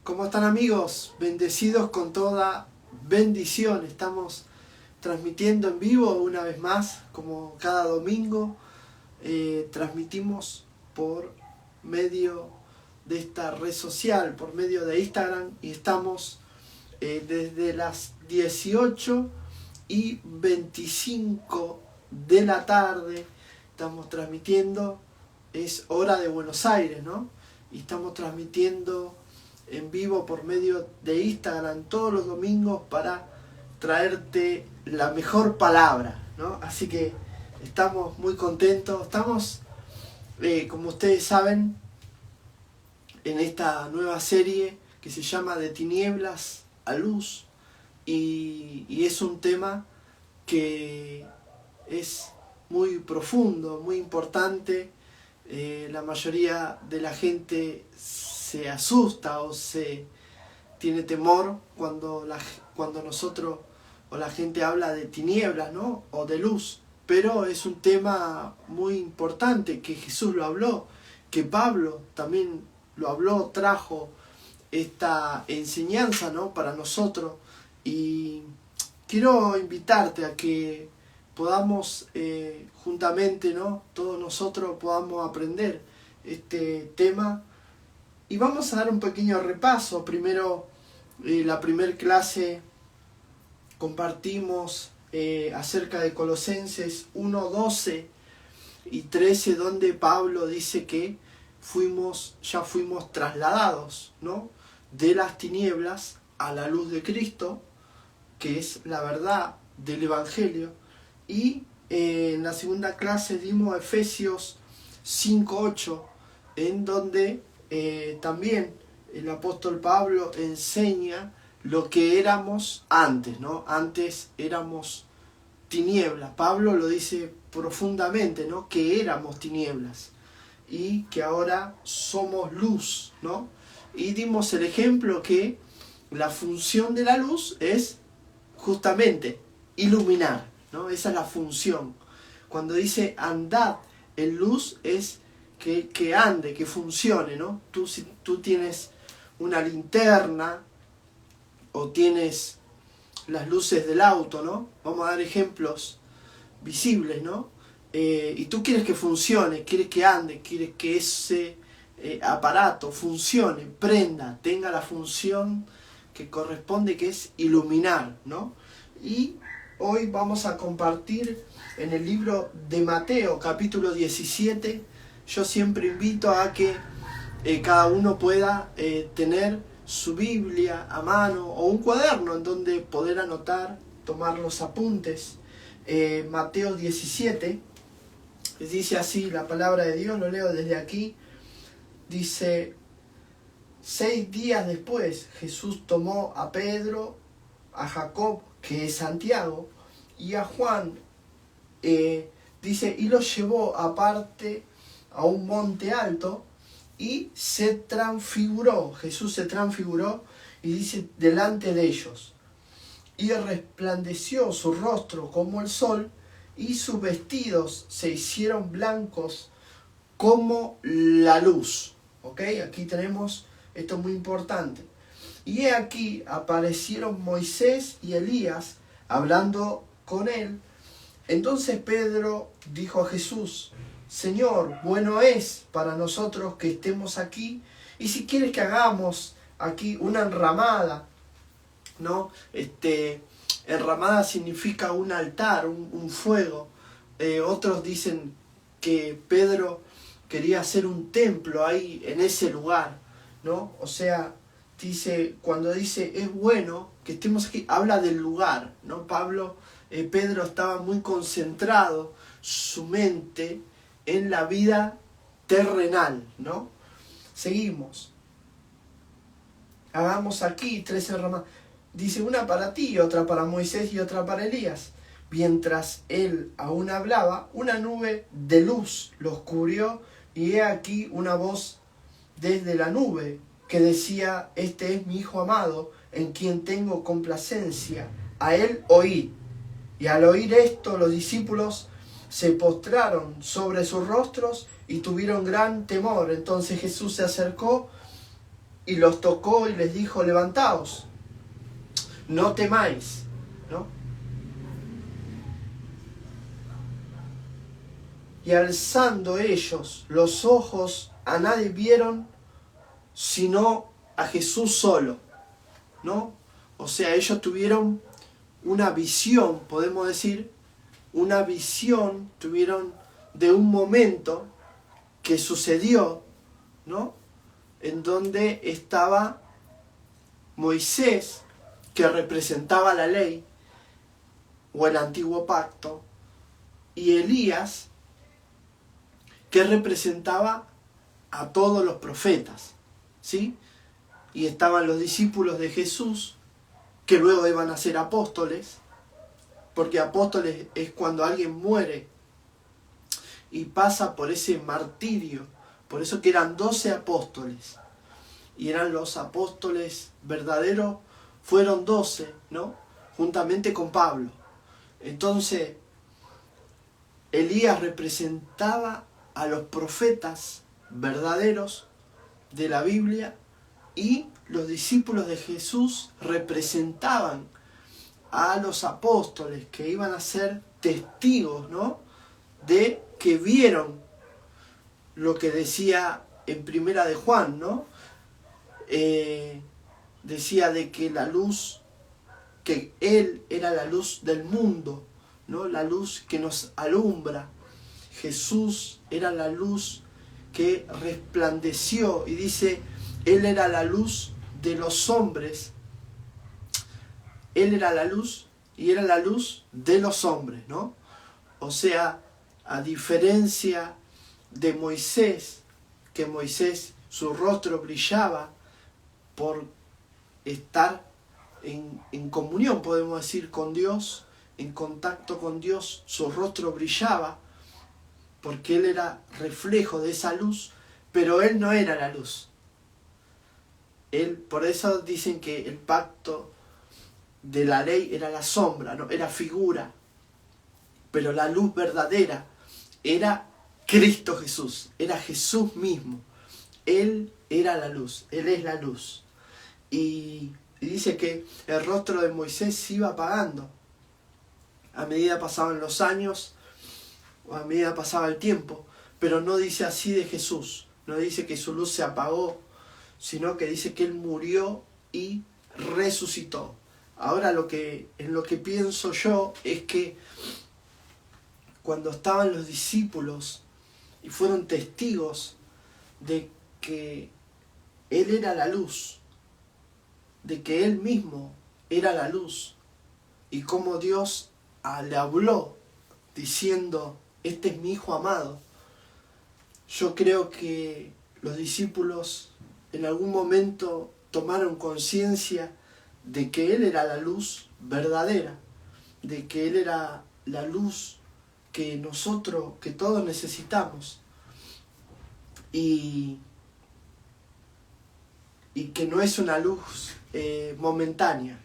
¿Cómo están, amigos? Bendecidos con toda bendición. Estamos transmitiendo en vivo una vez más, como cada domingo. Transmitimos por medio de esta red social, por medio de Instagram, y estamos desde las 18:25 de la tarde. Estamos transmitiendo, es hora de Buenos Aires, ¿no? Y estamos transmitiendo en vivo por medio de Instagram todos los domingos para traerte la mejor palabra, ¿no? Así que estamos muy contentos. Estamos, como ustedes saben, en esta nueva serie que se llama De Tinieblas a Luz, y es un tema que es muy profundo, muy importante. La mayoría de la gente se asusta o se tiene temor cuando nosotros o la gente habla de tinieblas, ¿no? O de luz. Pero es un tema muy importante, que Jesús lo habló, que Pablo también lo habló, trajo esta enseñanza, ¿no? Para nosotros. Y quiero invitarte a que podamos juntamente, ¿no? Todos nosotros podamos aprender este tema. Y vamos a dar un pequeño repaso. Primero, la primer clase compartimos acerca de Colosenses 1:12 y 13, donde Pablo dice que ya fuimos trasladados, ¿no? De las tinieblas a la luz de Cristo, que es la verdad del Evangelio. Y en la segunda clase dimos Efesios 5:8, en donde también el apóstol Pablo enseña lo que éramos antes, ¿no? Antes éramos tinieblas. Pablo lo dice profundamente, ¿no? Que éramos tinieblas y que ahora somos luz, ¿no? Y dimos el ejemplo que la función de la luz es justamente iluminar, ¿no? Esa es la función. Cuando dice andad en luz, es que ande, que funcione, ¿no? Si tú tienes una linterna o tienes las luces del auto, ¿no? Vamos a dar ejemplos visibles, ¿no? Y tú quieres que funcione, quieres que ande, quieres que ese aparato funcione, prenda, tenga la función que corresponde, que es iluminar, ¿no? Y hoy vamos a compartir en el libro de Mateo, capítulo 17. Yo siempre invito a que cada uno pueda tener su Biblia a mano o un cuaderno en donde poder anotar, tomar los apuntes. Mateo 17, dice así la palabra de Dios, lo leo desde aquí. Dice: 6 días después, Jesús tomó a Pedro, a Jacob, que es Santiago, y a Juan, dice, y los llevó aparte a un monte alto, y se transfiguró. Jesús se transfiguró, y dice, delante de ellos. Y resplandeció su rostro como el sol, y sus vestidos se hicieron blancos como la luz. ¿Ok? Aquí tenemos, esto es muy importante. Y he aquí aparecieron Moisés y Elías hablando con él. Entonces Pedro dijo a Jesús: Señor, bueno es para nosotros que estemos aquí, y si quieres que hagamos aquí una enramada, ¿no? Enramada significa un altar, un fuego. Otros dicen que Pedro quería hacer un templo ahí en ese lugar, ¿no? O sea, cuando dice es bueno que estemos aquí, habla del lugar, ¿no? Pedro estaba muy concentrado, su mente, en la vida terrenal, ¿no? Seguimos. Hagamos aquí 13 ramas. Dice, una para ti, otra para Moisés y otra para Elías. Mientras él aún hablaba, una nube de luz los cubrió, y he aquí una voz desde la nube que decía: Este es mi Hijo amado, en quien tengo complacencia, a él oíd. Y al oír esto, los discípulos se postraron sobre sus rostros y tuvieron gran temor. Entonces Jesús se acercó y los tocó y les dijo: levantaos, no temáis, ¿no? Y alzando ellos los ojos, a nadie vieron sino a Jesús solo, ¿no? O sea, ellos tuvieron una visión, podemos decir, una visión, tuvieron de un momento que sucedió, ¿no? En donde estaba Moisés, que representaba la ley o el antiguo pacto, y Elías, que representaba a todos los profetas, ¿sí? Y estaban los discípulos de Jesús, que luego iban a ser apóstoles, porque apóstoles es cuando alguien muere y pasa por ese martirio. Por eso que eran 12 apóstoles, y eran los apóstoles verdaderos, fueron 12, ¿no? Juntamente con Pablo. Entonces, Elías representaba a los profetas verdaderos de la Biblia, y los discípulos de Jesús representaban a los apóstoles, que iban a ser testigos, ¿no? De que vieron lo que decía en Primera de Juan, ¿no? Decía de que la luz, que Él era la luz del mundo, ¿no? La luz que nos alumbra. Jesús era la luz que resplandeció, y dice, Él era la luz de los hombres. Él era la luz y era la luz de los hombres, ¿no? O sea, a diferencia de Moisés, que Moisés, su rostro brillaba por estar en comunión, podemos decir, con Dios, en contacto con Dios, su rostro brillaba, porque él era reflejo de esa luz, pero él no era la luz. Él, por eso dicen que el pacto de la ley era la sombra, ¿no? Era figura, pero la luz verdadera era Cristo Jesús, era Jesús mismo. Él era la luz, Él es la luz. Y dice que el rostro de Moisés se iba apagando a medida pasaban los años, o a medida pasaba el tiempo, pero no dice así de Jesús, no dice que su luz se apagó, sino que dice que Él murió y resucitó. Ahora en lo que pienso yo es que cuando estaban los discípulos y fueron testigos de que Él era la luz, de que Él mismo era la luz, y cómo Dios le habló diciendo, este es mi Hijo amado, yo creo que los discípulos en algún momento tomaron conciencia de que Él era la luz verdadera, de que Él era la luz que nosotros, que todos necesitamos, y que no es una luz momentánea,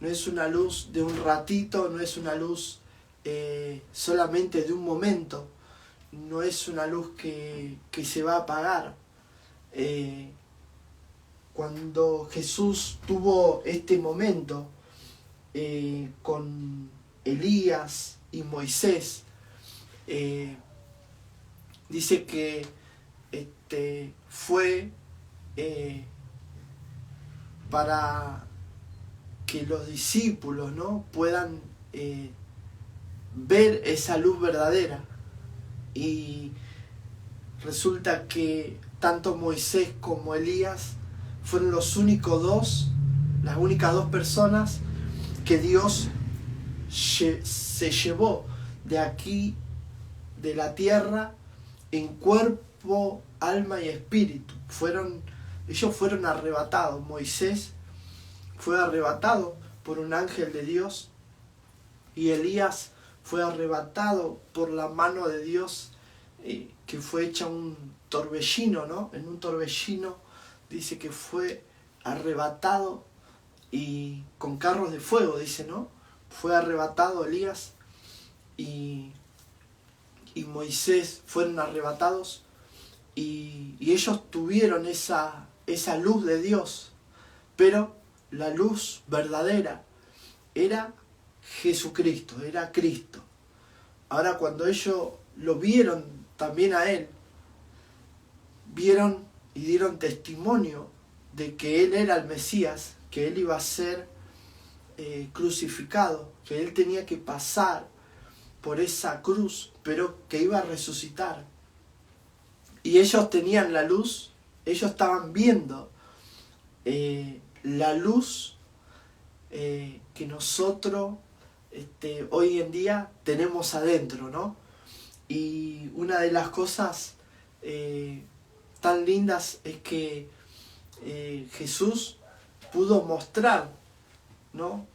no es una luz de un ratito, no es una luz solamente de un momento, no es una luz que se va a apagar. Cuando Jesús tuvo este momento con Elías y Moisés, dice que fue para que los discípulos, ¿no?, puedan ver esa luz verdadera. Y resulta que tanto Moisés como Elías fueron las únicas dos personas que Dios se llevó de aquí, de la tierra, en cuerpo, alma y espíritu. Ellos fueron arrebatados. Moisés fue arrebatado por un ángel de Dios, y Elías fue arrebatado por la mano de Dios, que fue hecha un torbellino, ¿no? En un torbellino dice que fue arrebatado, y con carros de fuego, dice, ¿no? Fue arrebatado Elías y Moisés fueron arrebatados, y ellos tuvieron esa esa luz de Dios, pero la luz verdadera era Jesucristo, era Cristo. Ahora cuando ellos lo vieron también a Él, vieron y dieron testimonio de que Él era el Mesías, que Él iba a ser crucificado, que Él tenía que pasar por esa cruz, pero que iba a resucitar. Y ellos tenían la luz, ellos estaban viendo la luz que nosotros hoy en día tenemos adentro, ¿no? Y una de las cosas tan lindas es que Jesús pudo mostrar, ¿no?,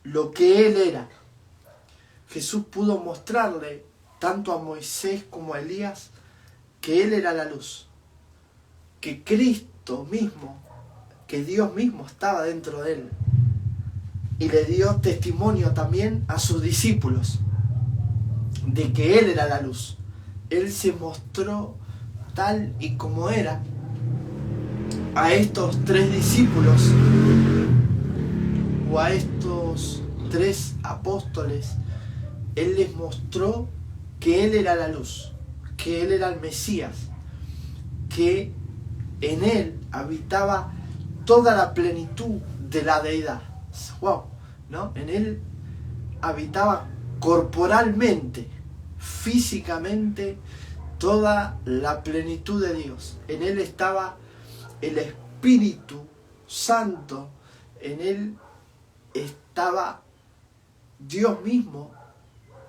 lo que Él era. Jesús pudo mostrarle tanto a Moisés como a Elías que Él era la luz, que Cristo mismo, que Dios mismo estaba dentro de Él. Y le dio testimonio también a sus discípulos de que Él era la luz. Él se mostró tal y como era a estos 3 discípulos o a estos 3 apóstoles. Él les mostró que Él era la luz, que Él era el Mesías, que en Él habitaba toda la plenitud de la deidad. ¡Wow! ¿No? En Él habitaba corporalmente, físicamente, toda la plenitud de Dios. En Él estaba el Espíritu Santo, en Él estaba Dios mismo,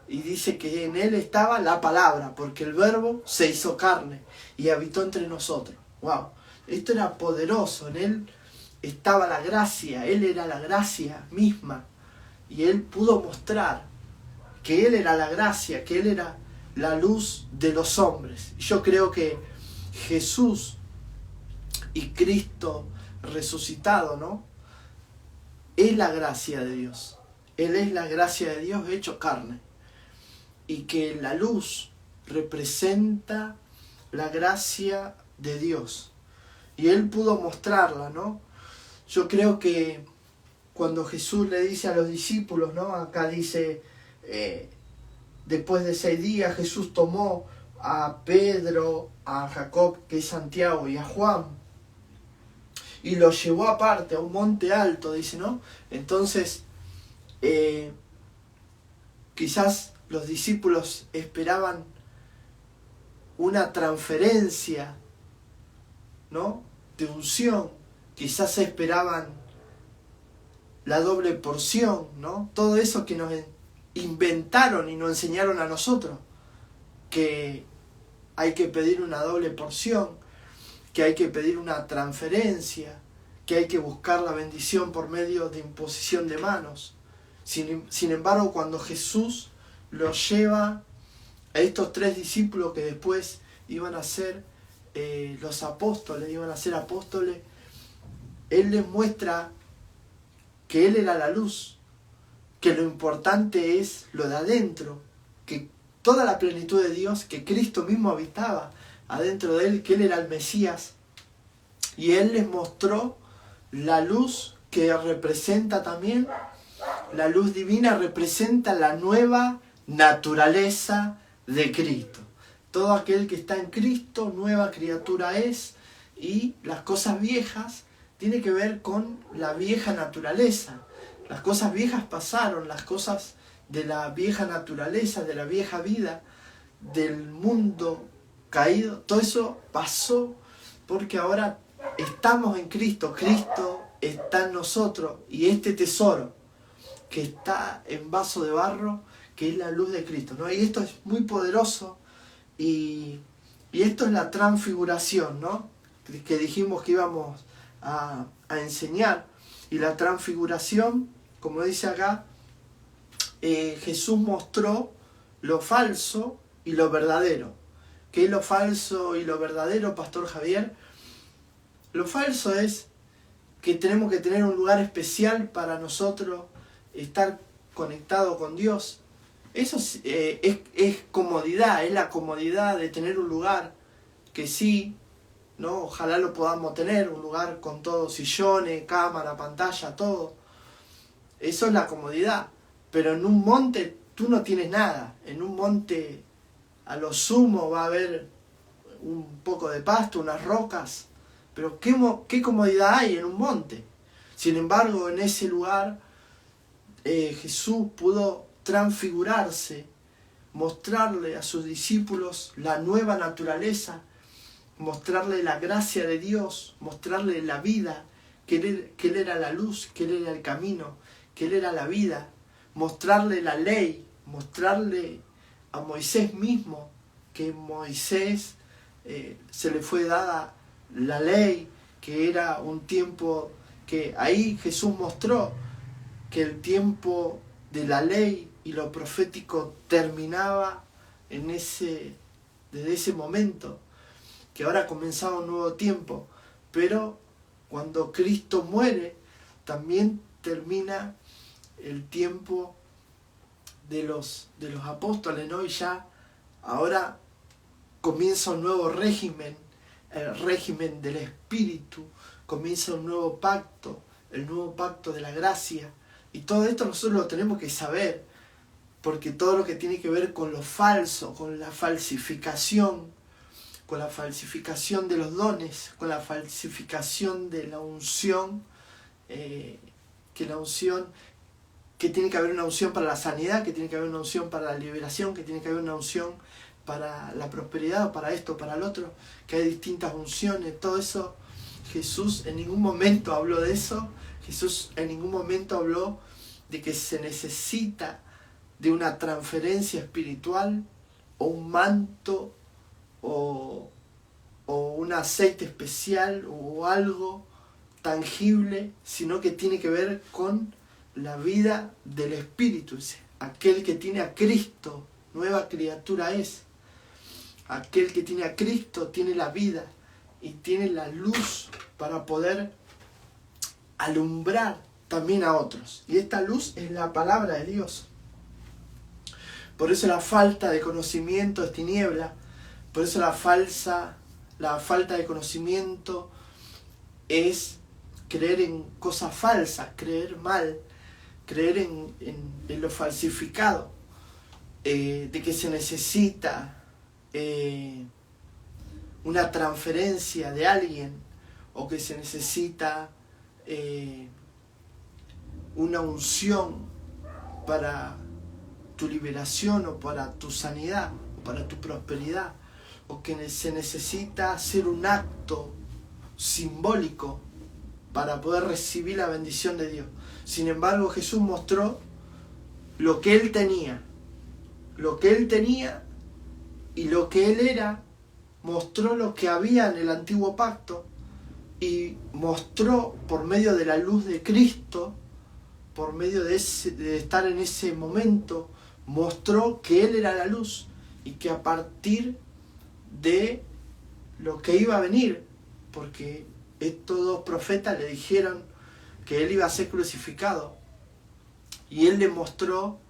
y dice que en Él estaba la palabra, porque el Verbo se hizo carne y habitó entre nosotros. ¡Wow! Esto era poderoso. En Él estaba la gracia, Él era la gracia misma, y Él pudo mostrar que Él era la gracia, que Él era la luz de los hombres. Yo creo que Jesús y Cristo resucitado, ¿no?, es la gracia de Dios. Él es la gracia de Dios hecho carne. Y que la luz representa la gracia de Dios. Y Él pudo mostrarla, ¿no? Yo creo que cuando Jesús le dice a los discípulos, ¿no?, acá dice, después de 6 días Jesús tomó a Pedro, a Jacob, que es Santiago, y a Juan, y los llevó aparte a un monte alto, dice, ¿no? Entonces, quizás los discípulos esperaban una transferencia, ¿no?, de unción. Quizás esperaban la doble porción, ¿no? Todo eso que nos inventaron y nos enseñaron a nosotros, que hay que pedir una doble porción, que hay que pedir una transferencia, que hay que buscar la bendición por medio de imposición de manos. Sin embargo, cuando Jesús los lleva a estos 3 discípulos que después iban a ser los apóstoles, iban a ser apóstoles, Él les muestra que Él era la luz, que lo importante es lo de adentro, que toda la plenitud de Dios, que Cristo mismo habitaba adentro de Él, que Él era el Mesías, y Él les mostró la luz que representa también, la luz divina representa la nueva naturaleza de Cristo. Todo aquel que está en Cristo, nueva criatura es, y las cosas viejas tienen que ver con la vieja naturaleza. Las cosas viejas pasaron, las cosas de la vieja naturaleza, de la vieja vida, del mundo caído, todo eso pasó porque ahora estamos en Cristo, Cristo está en nosotros, y este tesoro que está en vaso de barro, que es la luz de Cristo, ¿no? Y esto es muy poderoso, y esto es la transfiguración, ¿no?, que dijimos que íbamos a enseñar. Y la transfiguración, como dice acá, Jesús mostró lo falso y lo verdadero. ¿Qué es lo falso y lo verdadero, Pastor Javier? Lo falso es que tenemos que tener un lugar especial para nosotros estar conectado con Dios. Eso es comodidad, es la comodidad de tener un lugar que sí, ¿no? Ojalá lo podamos tener, un lugar con todo, sillones, cámara, pantalla, todo. Eso es la comodidad. Pero en un monte tú no tienes nada. En un monte a lo sumo va a haber un poco de pasto, unas rocas. Pero ¿qué comodidad hay en un monte? Sin embargo, en ese lugar Jesús pudo transfigurarse, mostrarle a sus discípulos la nueva naturaleza, mostrarle la gracia de Dios, mostrarle la vida, que Él era la luz, que Él era el camino, que Él era la vida, mostrarle la ley, mostrarle a Moisés mismo, que Moisés se le fue dada la ley, que era un tiempo que ahí Jesús mostró que el tiempo de la ley y lo profético terminaba desde ese momento, que ahora comenzaba un nuevo tiempo, pero cuando Cristo muere también termina el tiempo de los apóstoles, ¿no? Y ya ahora comienza un nuevo régimen, el régimen del Espíritu, comienza un nuevo pacto, el nuevo pacto de la gracia. Y todo esto nosotros lo tenemos que saber, porque todo lo que tiene que ver con lo falso, con la falsificación de los dones, con la falsificación de la unción, que tiene que haber una unción para la sanidad, que tiene que haber una unción para la liberación, que tiene que haber una unción para la prosperidad, o para esto, para el otro, que hay distintas unciones, todo eso. Jesús en ningún momento habló de eso. Jesús en ningún momento habló de que se necesita de una transferencia espiritual o un manto o un aceite especial o algo tangible, sino que tiene que ver con la vida del Espíritu. Aquel que tiene a Cristo, nueva criatura es. Aquel que tiene a Cristo tiene la vida y tiene la luz para poder alumbrar también a otros. Y esta luz es la palabra de Dios. Por eso la falta de conocimiento es tiniebla. Por eso la falta de conocimiento es creer en cosas falsas, creer mal, creer en lo falsificado, de que se necesita una transferencia de alguien, o que se necesita una unción para tu liberación o para tu sanidad o para tu prosperidad, o que se necesita hacer un acto simbólico para poder recibir la bendición de Dios. Sin embargo, Jesús mostró lo que Él tenía y lo que Él era. Mostró lo que había en el antiguo pacto y mostró por medio de la luz de Cristo, por medio de estar en ese momento, mostró que Él era la luz y que a partir de lo que iba a venir, porque estos dos profetas le dijeron que Él iba a ser crucificado y Él le mostró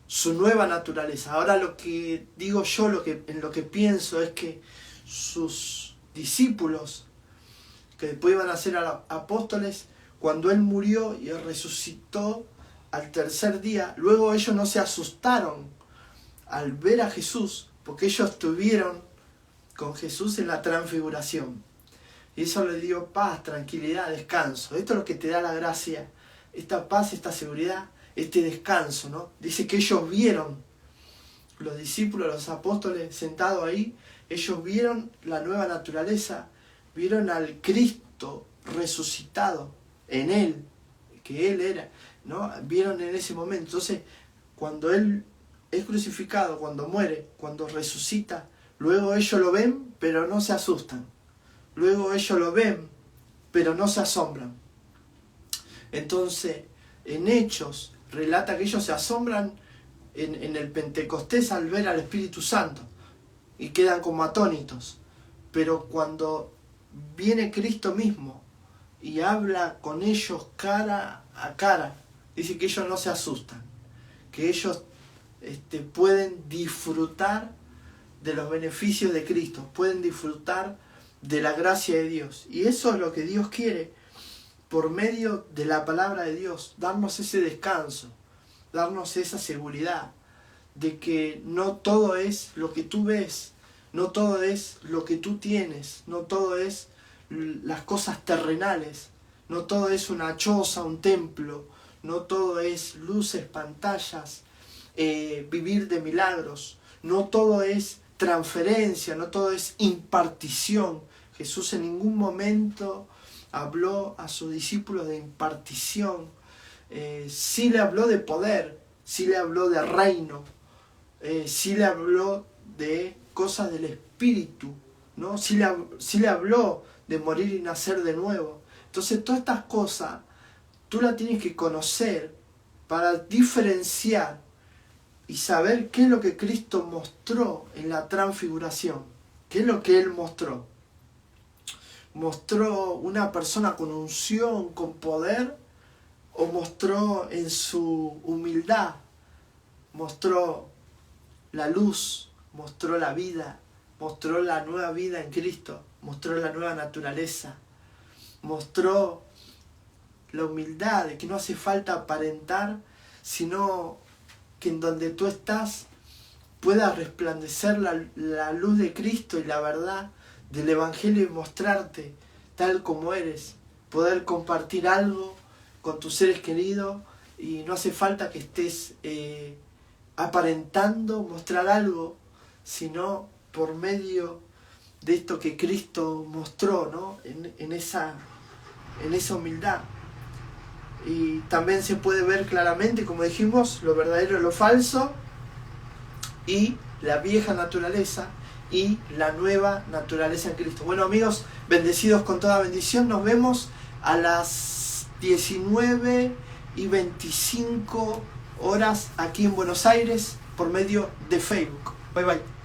su nueva naturaleza. Ahora lo que digo yo, en lo que pienso es que sus discípulos, que después iban a ser apóstoles, cuando Él murió y resucitó al tercer día, luego ellos no se asustaron al ver a Jesús, porque ellos estuvieron con Jesús en la transfiguración. Y eso le dio paz, tranquilidad, descanso. Esto es lo que te da la gracia, esta paz, esta seguridad, este descanso, ¿no? Dice que ellos vieron, los discípulos, los apóstoles sentados ahí, ellos vieron la nueva naturaleza, vieron al Cristo resucitado en Él, que Él era, ¿no? Vieron en ese momento. Entonces, cuando Él es crucificado, cuando muere, cuando resucita, luego ellos lo ven, pero no se asustan. Luego ellos lo ven, pero no se asombran. Entonces, en Hechos, relata que ellos se asombran en el Pentecostés al ver al Espíritu Santo y quedan como atónitos. Pero cuando viene Cristo mismo y habla con ellos cara a cara, dice que ellos no se asustan, que ellos pueden disfrutar de los beneficios de Cristo, pueden disfrutar de la gracia de Dios. Y eso es lo que Dios quiere, por medio de la palabra de Dios, darnos ese descanso, darnos esa seguridad de que no todo es lo que tú ves, no todo es lo que tú tienes, no todo es las cosas terrenales, no todo es una choza, un templo, no todo es luces, pantallas, vivir de milagros, no todo es transferencia, no todo es impartición. Jesús en ningún momento habló a sus discípulos de impartición. Sí le habló de poder, sí le habló de reino, sí le habló de cosas del espíritu, ¿no? Sí le habló de morir y nacer de nuevo. Entonces todas estas cosas tú las tienes que conocer para diferenciar y saber qué es lo que Cristo mostró en la transfiguración. ¿Qué es lo que Él mostró? ¿Mostró una persona con unción, con poder? ¿O mostró en su humildad? Mostró la luz, mostró la vida, mostró la nueva vida en Cristo, mostró la nueva naturaleza, mostró la humildad de que no hace falta aparentar, sino que en donde tú estás pueda resplandecer la luz de Cristo y la verdad del Evangelio y mostrarte tal como eres, poder compartir algo con tus seres queridos y no hace falta que estés aparentando mostrar algo, sino por medio de esto que Cristo mostró, ¿no? en esa humildad. Y también se puede ver claramente, como dijimos, lo verdadero y lo falso, y la vieja naturaleza y la nueva naturaleza en Cristo. Bueno, amigos, bendecidos con toda bendición. Nos vemos a las 19:25 aquí en Buenos Aires por medio de Facebook. Bye bye.